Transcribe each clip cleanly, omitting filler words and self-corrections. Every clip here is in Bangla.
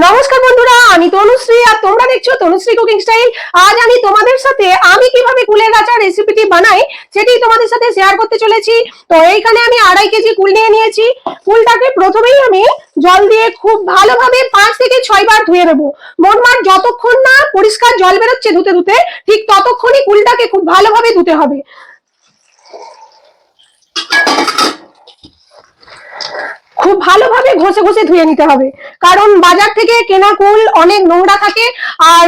নমস্কার বন্ধুরা, আমি তনুশ্রী আর তোমরা দেখছো তনুশ্রী কুকিং স্টাইল। আজ আমি তোমাদের সাথে আমি কিভাবে কুলের আচার রেসিপিটি বানাই সেটি তোমাদের সাথে শেয়ার করতে চলেছি। তো এইখানে আমি 2.5 কেজি কুল নিয়ে নিয়েছি। কুলটাকে প্রথমেই আমি জল দিয়ে খুব ভালোভাবে 5 থেকে 6 বার ধুয়ে নেবো। মোটমাট যতক্ষণ না পরিষ্কার জল বেরোচ্ছে ধুতে ধুতে, ঠিক ততক্ষণই কুলটাকে খুব ভালোভাবে ধুতে হবে। খুব ভালোভাবে ঘষে ঘষে ধুয়ে নিতে হবে, কারণ বাজার থেকে কেনা কুল অনেক নোংরা থাকে। আর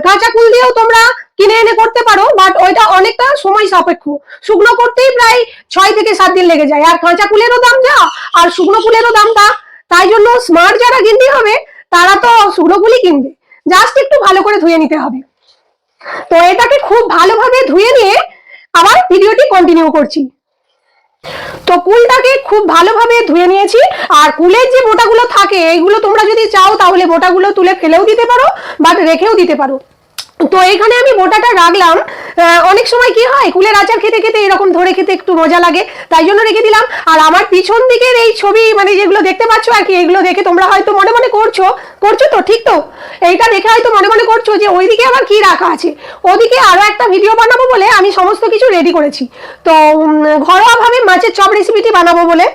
কাঁচা কুল দিয়েও তোমরা কিনে এনে করতে পারো, বাট ওইটা অনেকটা সময় সাপেক্ষ। শুকনো করতেই প্রায় 6 থেকে 7 দিন লেগে যায়, আর কাঁচা কুলেরও দাম যা আর শুকনো কুলেরও দাম তা। তাই জন্য স্মার্ট যারা গিন্নি হবে তারা তো শুকনো কুলই কিনবে। জাস্ট একটু ভালো করে ধুয়ে নিতে হবে। তো এটাকে খুব ভালোভাবে ধুয়ে নিয়ে আবার ভিডিওটি কন্টিনিউ করছি। তো কুলটাকে খুব ভালোভাবে ধুয়ে নিয়েছি। আর কুলের যে বোটাগুলো থাকে এইগুলো তোমরা যদি চাও তাহলে বোটাগুলো তুলে ফেলেও দিতে পারো, বাট রেখেও দিতে পারো। তো এখানে আমি বোটাটা রাখলাম। অনেক সময় কি হয়, কুলের আচার খেতে খেতে এরকম ধরে খেতে একটু মজা লাগে, তাই জন্য রেখে দিলাম। আর আমার পিছন দিকের এই ছবি মানে যেগুলো দেখতে পাচ্ছ আর কি, এগুলো দেখে তোমরা হয়তো মনে মনে করছো তো ঠিক তো, এইটা দেখে হয়তো মনে মনে করছো যে ওইদিকে আবার কি রাখা আছে। ওদিকে আরো একটা ভিডিও বানাবো বলে আমি সমস্ত কিছু রেডি করেছি। তো ঘরোয়াভাবে মাছের চপ রেসিপিটি বানাবো বলে,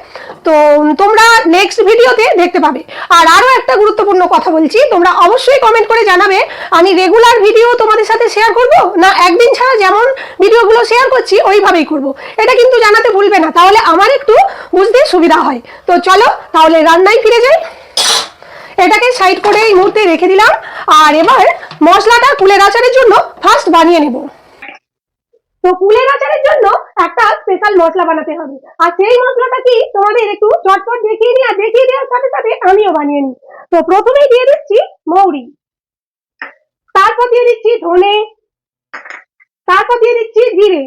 তো তোমরা নেক্সট ভিডিওতে দেখতে পাবে। আর আরো একটা গুরুত্বপূর্ণ কথা বলছি, তোমরা অবশ্যই কমেন্ট করে জানাবে আমি রেগুলার ভিডিও তোমাদের সাথে শেয়ার করব না একদিন ছাড়া যেমন ভিডিওগুলো শেয়ার করছি ওইভাবেই করব। এটা কিন্তু জানাতে ভুলবে না, তাহলে আমার একটু বুঝতে সুবিধা হয়। তো চলো তাহলে রান্নায় ফিরে যাই। এটাকে সাইড করে এই মুহূর্তে রেখে দিলাম। আর এবার মশলাটা কুলের আচারের জন্য ফার্স্ট বানিয়ে নেব। তো কুলের আচারের জন্য একটা স্পেশাল মশলা বানাতে হবে, আর সেই মশলাটা কি তোমাদের একটু চটপট দেখিয়ে নিই, আর দেখিয়ে দেওয়ার সাথে সাথে আমিও বানিয়ে নিই। তো প্রথমেই দিয়ে দিচ্ছি মৌরি, তারপর দিয়ে দিচ্ছি ধনে, তারপর দিয়ে দিচ্ছি জিরে,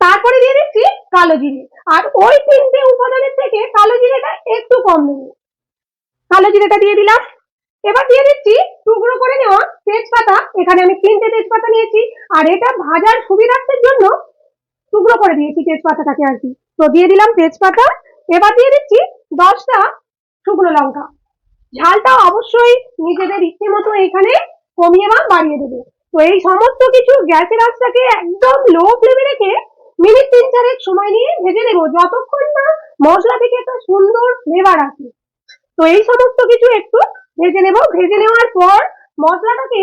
তারপরে দিয়ে দিচ্ছি কালো জিরে। আর ওই 3টে উপাদানের থেকে কালো জিরেটা একটু কম দেবো। কালো জিরেটা দিয়ে দিলাম। এবার দিয়ে দিচ্ছি টুকরো করে নেওয়া তেজপাতা। এখানে আমি 3টে তেজপাতা নিয়েছি, আর এটা ভাজার সুবিধার্থের জন্য টুকরো করে দিয়েছি তেজপাতাটাকে আর কি। তো দিয়ে দিলাম তেজপাতা। এবার দিয়ে দিচ্ছি 10টা শুকনো লঙ্কা। ঝালটা অবশ্যই নিজেদের ইচ্ছে মতো এখানে কমিয়ে বা বাড়িয়ে দেবে। তো এই সমস্ত কিছু গ্যাসের আঁচটাকে একদম লো ফ্লেমে রেখে মিনিট 3-4 সময় নিয়ে ভেজে নেবো, যতক্ষণ না মশলা থেকে একটা সুন্দর ফ্লেভার আসে। তো এই সমস্ত কিছু একটু ভেজে নেব। ভেজে নেওয়ার পর মশলাটাকে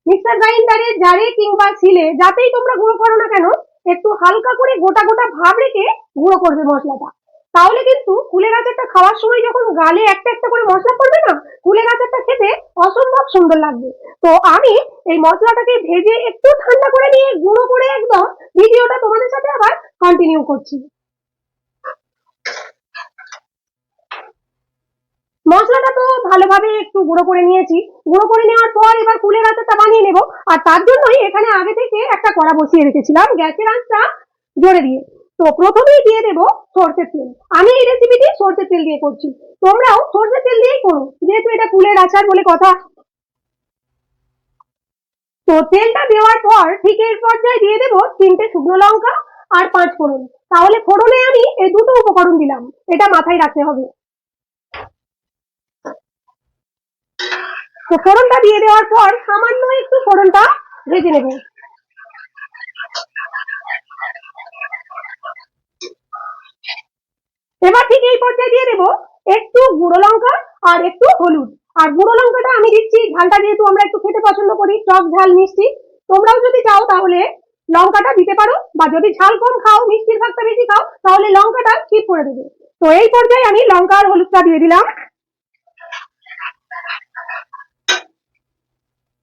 মিক্সার গ্রাইন্ডারে জারে কিংবা শিলে যাতেই তোমরা গুঁড়ো করো না কেন, একটু হালকা করে গোটা গোটা ভাব রেখে গুঁড়ো করবে মশলাটা। তাহলে কিন্তু কুলের আচারটা খাওয়ার সময় যখন গালে একটা একটা করে মশলা পড়বে না, কুলের আচারটা খেতে অসম্ভব সুন্দর লাগবে। তো আমি এই মশলাটাকে ভেজে একটু ঠান্ডা করে নিয়ে গুঁড়ো করে একদম ভিডিওটা তোমাদের সাথে আবার কন্টিনিউ করছি। মশলাটা তো ভালোভাবে একটু গুঁড়ো করে নিয়েছি। গুঁড়ো করে নেওয়ার পর এবার কুলের আচারটা বানিয়ে নেব। আর তার জন্যই এখানে আগে থেকে একটা কড়া বসিয়ে রেখেছিলাম গ্যাসের আঁচটা জোরে দিয়ে। তো প্রথমেই দিয়ে দেবো সরষের তেল। আমি এই রেসিপিটি সরষের তেল দিয়ে করছি, তোমরাও সরষের তেল দিয়েই করো যেহেতু এটা কুলের আচার বলে কথা। তো তেলটা দেওয়ার পর ঠিক এর পর্যায়ে দিয়ে দেবো 3টে শুকনো লঙ্কা আর 5 ফোড়ন। তাহলে ফোড়নে আমি এই দুটো উপকরণ দিলাম, এটা মাথায় রাখতে হবে। তো ফোড়নটা দিয়ে দেওয়ার পর সামান্য একটু ফোড়নটা ভেজে নেব। এবার ঠিক এই পর্যায়ে দিয়ে দেবো একটু গুঁড়ো লঙ্কা আর একটু হলুদ। আর গুঁড়ো লঙ্কাটা আমি দিচ্ছি ঝালটা যেহেতু আমরা একটু খেতে পছন্দ করি, টক ঝাল মিষ্টি, তোমরাও যদি চাও তাহলে লঙ্কাটা দিতে পারো, বা যদি ঝাল কম খাও মিষ্টির ভাগটা বেশি খাও তাহলে লঙ্কাটা স্কিপ করে দেবে। তো এই পর্যায়ে আমি লঙ্কা আর হলুদটা দিয়ে দিলাম।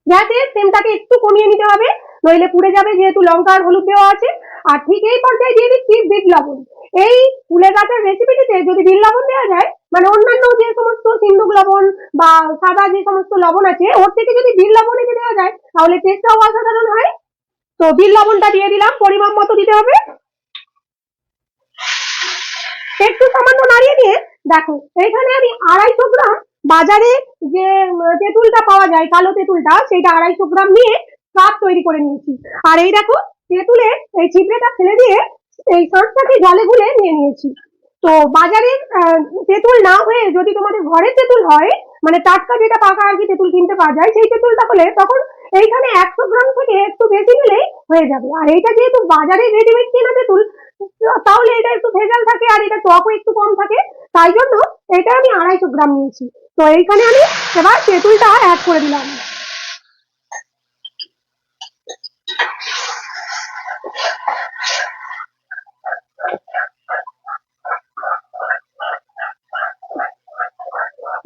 গ্যাসের ফ্লেমটাকে একটু কমিয়ে নিতে হবে, নইলে পুড়ে যাবে যেহেতু লঙ্কা আর হলুদ দেওয়া আছে। আর ঠিক এই পর্যায়ে দিয়ে দিচ্ছি বিট লবণ। এই কুলের আচার রেসিপিটিতে যদি বিট লবণ দেওয়া যায়, মানে অন্যান্য যে সমস্ত সিন্দুক লবণ বা সাদা যে সমস্ত লবণ আছে ওর থেকে যদি বিট লবণ এনে দেওয়া যায় তাহলে টেস্টটাও অসাধারণ হয়। তো বিট লবণটা দিয়ে দিলাম, পরিমাণ মতো দিতে হবে। একটু সামান্য নাড়িয়ে দিয়ে দেখো এখানে আমি 250 গ্রাম বাজারে যে তেঁতুলটা পাওয়া যায় কালো তেঁতুলটা, সেটা 250 গ্রাম নিয়ে কাপ তৈরি করে নিয়েছি। আর এই দেখো তেঁতুলের এই ছিপড়েটা ফেলে দিয়ে এই শাঁসটাকে জলে গুলে নিয়ে নিয়েছি। তো বাজারের তেঁতুল না হয়ে যদি তোমাদের ঘরের তেঁতুল হয়, মানে টাটকা যেটা পাকা আর কি তেঁতুল কিনতে পাওয়া যায়, সেই তেঁতুলটা হলে তখন এইখানে 100 গ্রাম থেকে একটু বেশি নিলেই হয়ে যাবে। আর এইটা যেহেতু বাজারে রেডিমেড কেনা তেঁতুল, তাহলে এটা একটু ভেজাল থাকে আর এটা টকও একটু কম থাকে, তাই জন্য এটা আমি 250 গ্রাম নিয়েছি। তো এইখানে আমি এবার তেঁতুলটা অ্যাড করে দিলাম।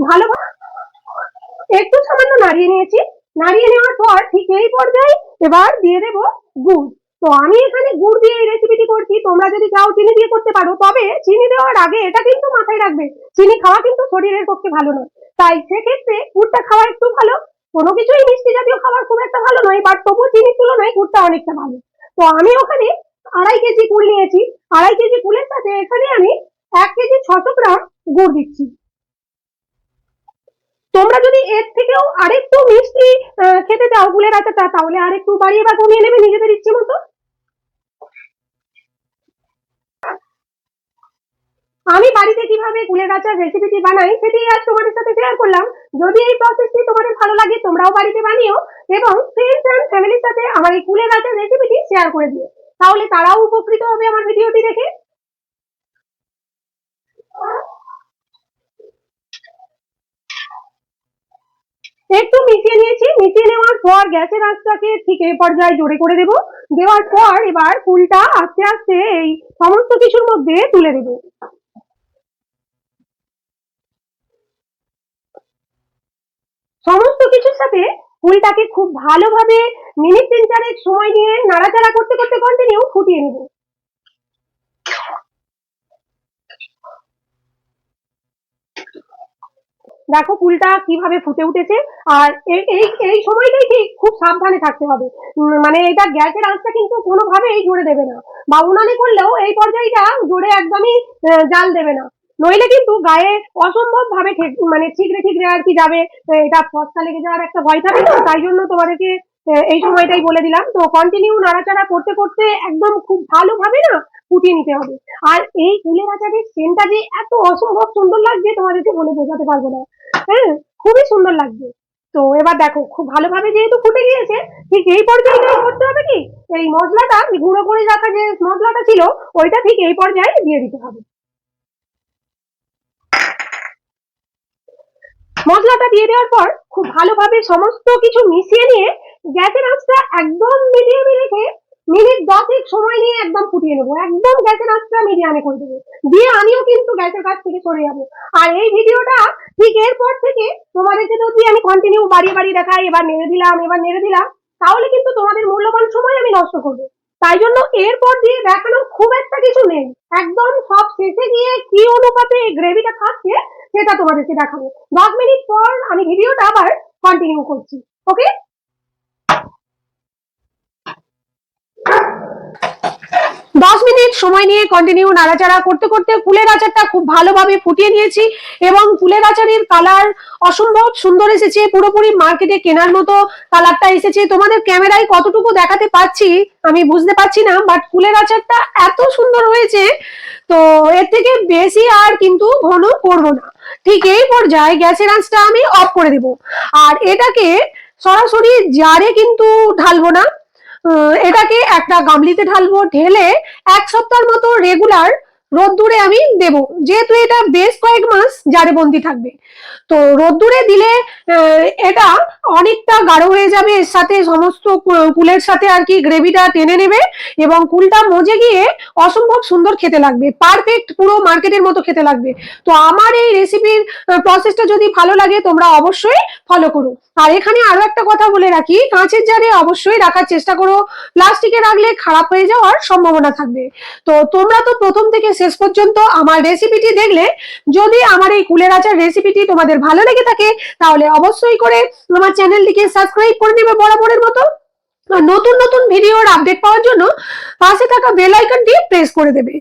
ভালো একটু সামান্য নাড়িয়ে নিয়েছি। নাড়িয়ে নেওয়ার পর ঠিক এই পর্যায়ে এবার দিয়ে দেব গুড়। তো আমি এখানে গুড় দিয়ে এই রেসিপিটি করছি, তোমরা যদি চাও চিনি দিয়ে করতে পারো, তবে চিনি দেওয়ার আগে এটা কিন্তু মাথায় রাখবে চিনি খাওয়া কিন্তু শরীরের পক্ষে ভালো নয়, তাই সেক্ষেত্রে গুড়টা খাওয়া একটু ভালো। কোনো কিছুই মিষ্টি জাতীয় খাবার খুব একটা ভালো নয়, বাট তবু চিনির তুলনায় গুড়টা অনেকটা ভালো। তো আমি ওখানে 2.5 কেজি গুড় নিয়েছি। 2.5 কেজি গুড়ের সাথে এখানে আমি 1 কেজি 600 গ্রাম গুড় দিচ্ছি। তোমরা যদি এর থেকেও আরেকটু মিষ্টি খেতে চাও গুলের আচারটা, তাহলে আরেকটু বাড়িয়ে বা কমিয়ে নেবে নিজেদের ইচ্ছে মতো। আমি বাড়িতে কিভাবে গুলের আচার রেসিপিটি বানাই সেটি আজ তোমাদের সাথে শেয়ার করলাম। যদি এই প্রসেসটি তোমাদের ভালো লাগে তোমরাও বাড়িতে বানিও এবং ফ্রেন্ডস এন্ড ফ্যামিলির সাথে আমার এই গুলের আচার রেসিপিটি শেয়ার করে দিও, তাহলে তারাও উপকৃত হবে আমার ভিডিওটি দেখে। একটু মিশিয়ে নিয়েছি। মিশিয়ে নেওয়ার পর গ্যাসের আঁচটাকে ঠিক এই পর্যায়ে জোরে করে দেব। দেওয়ার পর এবার ফুলটা আস্তে আস্তে এই সমস্ত কিছুর মধ্যে তুলে দেব। সমস্ত কিছুর সাথে ফুলটাকে খুব ভালোভাবে মিনিট 3-4 সময় নিয়ে নাড়াচাড়া করতে করতে কন্টিনিউ ফুটিয়ে নেব। দেখো ফুলটা কিভাবে ফুটে উঠেছে। আর এই সময়টাই ঠিক খুব সাবধানে থাকতে হবে, মানে এটা গ্যাসের আঁচটা কিন্তু কোনোভাবেই জোরে দেবে না, বা উনানে করলেও এই পর্যায়টা জোরে একদমই জাল দেবে না, নইলে কিন্তু গায়ে অসম্ভব ভাবে মানে ঠিকরে ঠিকরে আর কি যাবে, এটা ফসকা লেগে যাওয়ার একটা ভয় থাকে। তো তাই জন্য তোমাদেরকে এই সময়টাই বলে দিলাম। তো কন্টিনিউ নাড়াচাড়া করতে করতে একদম খুব ভালোভাবে না ফুটিয়ে নিতে হবে। আর এই ফুলের আচারের সেন্টটা যে এত অসম্ভব সুন্দর লাগছে তোমাদেরকে বলে বোঝাতে পারবো না। হ্যাঁ, খুবই সুন্দর লাগছে। তো এবার দেখো খুব ভালোভাবে যেহেতু ফুটে গিয়েছে, ঠিক এই পর্যায়ে করতে হবে কি, এই মশলাটা গুঁড়ো করে রাখা যে মশলাটা ছিল ওইটা ঠিক এই পর্যায়ে দিয়ে দিতে হবে। মশলাটা দিয়ে দেওয়ার পর খুব ভালোভাবে সমস্ত কিছু মিশিয়ে নিয়ে গ্যাসের আঁচটা একদম মিডিয়ামে রেখে মিনিট 10 সময় নিয়ে একদম ফুটিয়ে নেবো। একদম গ্যাসের আঁচটা মিডিয়ামে করে দেবো, দিয়ে আমিও কিন্তু গ্যাসের কাছ থেকে সরে যাবো। আর এই ভিডিওটা ঠিক এরপর থেকে তোমাদেরকে যদি আমি কন্টিনিউ বাড়িয়ে বাড়িয়ে দেখাই, এবার নেড়ে দিলাম, তাহলে কিন্তু তোমাদের মূল্যবান সময় আমি নষ্ট করবো। তাই জন্য এরপর দিয়ে দেখানোর খুব একটা কিছু নেই, একদম সব শেষে গিয়ে কি অনুপাতে গ্রেভিটা খাচ্ছে সেটা তোমাদেরকে দেখাবো। 10 মিনিট পর আমি ভিডিওটা আবার কন্টিনিউ করছি। ওকে, 10 মিনিট সময় নিয়ে কন্টিনিউ নাড়াচাড়া করতে করতে ফুলের আচারটা খুব ভালোভাবে ফুটিয়ে নিয়েছি এবং ফুলের আচারের কালার অসম্ভব সুন্দর এসেছে, পুরোপুরি মার্কেটে কেনার মতো কালারটা এসেছে। তোমাদের ক্যামেরায় কতটুকু দেখাতে পাচ্ছি আমি বুঝতে পারছি না, বাট ফুলের আচারটা এত সুন্দর হয়েছে, তো এর থেকে বেশি আর কিন্তু ঘন করবো না। ঠিক এই পর্যায়ে গ্যাসের আঁচটা আমি অফ করে দেব। আর এটাকে সরাসরি জারে কিন্তু ঢালবো না, এটাকে একটা গামলিতে ঢালবো। ঢেলে 1 সপ্তাহের মতো রেগুলার রোদ্দুরে আমি দেব, যেহেতু এটা বেশ কয়েক মাস জারে বন্দি থাকবে। তো রোদ্দুরে দিলে এটা অনেকটা গাঢ় হয়ে যাবে, এর সাথে সমস্ত কুলের সাথে আর কি গ্রেভিটা টেনে নেবে এবং কুলটা মজে গিয়ে অসম্ভব সুন্দর খেতে লাগবে, পারফেক্ট পুরো মার্কেটের মতো খেতে লাগবে। তো আমার এই রেসিপির প্রসেসটা যদি ভালো লাগে তোমরা অবশ্যই ফলো করো। আর এখানে আরো একটা কথা বলে রাখি, কাঁচের জারে অবশ্যই রাখার চেষ্টা করো, প্লাস্টিকে রাখলে খারাপ হয়ে যাওয়ার সম্ভাবনা থাকবে। তো তোমরা তো প্রথম থেকে শেষ পর্যন্ত আমার রেসিপিটি দেখলে, যদি আমার এই কুলের আচার রেসিপিটি তোমাদের ভালো লেগে থাকে তাহলে অবশ্যই করে আমার চ্যানেলটিকে সাবস্ক্রাইব করে নেবে বরাবরের মতো। নতুন নতুন ভিডিওর আপডেট পাওয়ার জন্য পাশে থাকা বেল আইকনটি প্রেস করে দেবে।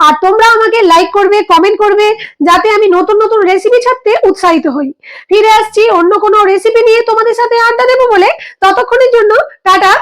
আর তোমরা আমাকে লাইক করবে, কমেন্ট করবে, যাতে আমি নতুন নতুন রেসিপি ছাড়তে উৎসাহিত হই। ফিরে আসছি অন্য কোনো রেসিপি নিয়ে তোমাদের সাথে আড্ডা দেবো বলে, ততক্ষণের জন্য টাটা।